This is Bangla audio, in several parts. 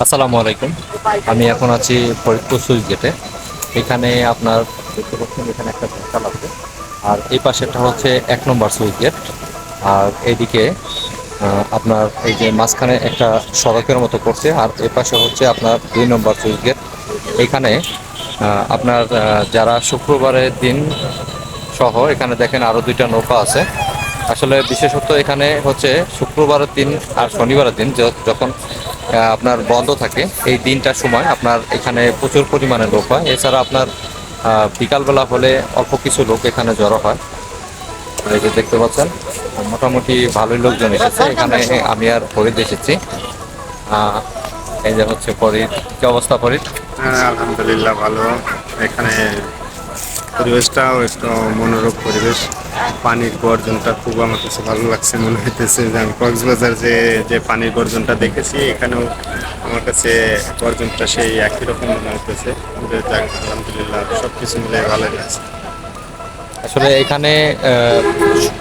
আসসালামু আলাইকুম। আমি এখন আছি ফরিদপুর সুইচ গেটে। এখানে আপনার দেখতে পাচ্ছেন এখানে একটা ভ্যাসাল আছে, আর এই পাশেরটা হচ্ছে 1 নম্বর সুইচ গেট। আর এইদিকে আপনার এই যে মাঝখানে একটা সড়কের মতো করছে, আর এ পাশে হচ্ছে আপনার 2 নম্বর সুইচ গেট। এখানে আপনার যারা শুক্রবারের দিন সহ এখানে দেখেন আরও 2টা নৌকা আছে। আসলে বিশেষত এখানে হচ্ছে শুক্রবারের দিন আর শনিবারের দিন যখন আপনার বন্ধ থাকে, এই দিনটার সময় আপনার এখানে প্রচুর পরিমাণে লোক হয়। এছাড়া আপনার বিকালবেলা হলে অল্প কিছু লোক এখানে জড়ো হয়। এই যে দেখতে পাচ্ছেন মোটামুটি ভালোই লোকজন এসেছে এখানে। আমি আর ফরিদ এসেছি। এই যে হচ্ছে ফরিদ। কি অবস্থা ফরিদ? হ্যাঁ, আলহামদুলিল্লাহ ভালো। এখানে পরিবেশটাও একটু মনোরম পরিবেশ। পানির গর্জনটা খুব আমার কাছে ভালো লাগছে, মনে হইতেছে যে আমি কক্সবাজার যে পানির গর্জনটা দেখেছি, এখানেও আমার কাছে গর্জনটা সেই একই রকম মনে হইতেছে। যাক, আলহামদুলিল্লাহ সব কিছু মিলে ভালো লাগছে। আসলে এখানে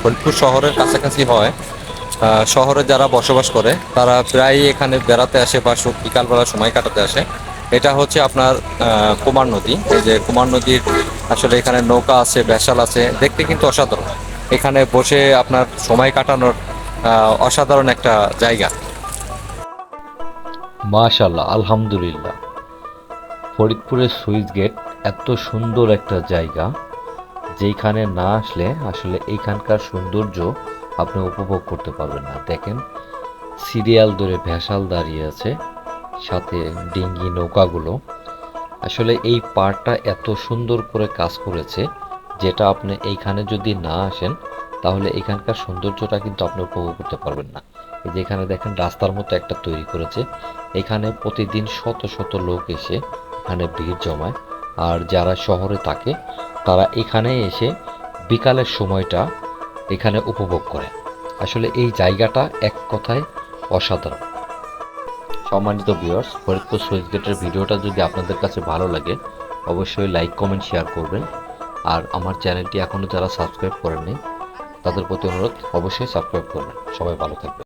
ফরিদপুর শহরের কাছাকাছি হয়। শহরে যারা বসবাস করে তারা প্রায়ই এখানে বেড়াতে আসে বা বিকালবেলা সময় কাটাতে আসে। এটা হচ্ছে আপনার কুমার নদী। এই যে কুমার নদীর আসলে এখানে নৌকা আছে, ভেসাল আছে, দেখতে কিন্তু অসাধারণ। এখানে বসে আপনার সময় কাটানোর অসাধারণ একটা জায়গা। মাশাল্লাহ, আলহামদুলিল্লাহ। ফরিদপুরের সুইচ গেট এত সুন্দর একটা জায়গা, যেখানে না আসলে আসলে এইখানকার সৌন্দর্য আপনি উপভোগ করতে পারবেন না। দেখেন, সিরিয়াল ধরে ভেসাল দাঁড়িয়ে আছে, সাথে ডিঙ্গি নৌকাগুলো। আসলে এই পার্কটা এত সুন্দর করে কাজ করেছে, যেটা আপনি এইখানে যদি না আসেন তাহলে এখানকার সৌন্দর্যটা কিন্তু আপনি উপভোগ করতে পারবেন না। এই যে এখানে দেখেন রাস্তার মতো একটা তৈরি করেছে, এখানে প্রতিদিন শত শত লোক এসে এখানে ভিড় জমায়। আর যারা শহরে থাকে তারা এখানে এসে বিকালের সময়টা এখানে উপভোগ করে। আসলে এই জায়গাটা এক কথায় অসাধারণ। সম্মানিত ভিউয়ার্স, ফরিদপুর সুইচ গেটের ভিডিওটা যদি আপনাদের কাছে ভালো লাগে অবশ্যই লাইক, কমেন্ট, শেয়ার করবেন। আর আমার চ্যানেলটি এখনও যারা সাবস্ক্রাইব করেননি তাদের প্রতি অনুরোধ, অবশ্যই সাবস্ক্রাইব করবেন। সবাই ভালো থাকবেন।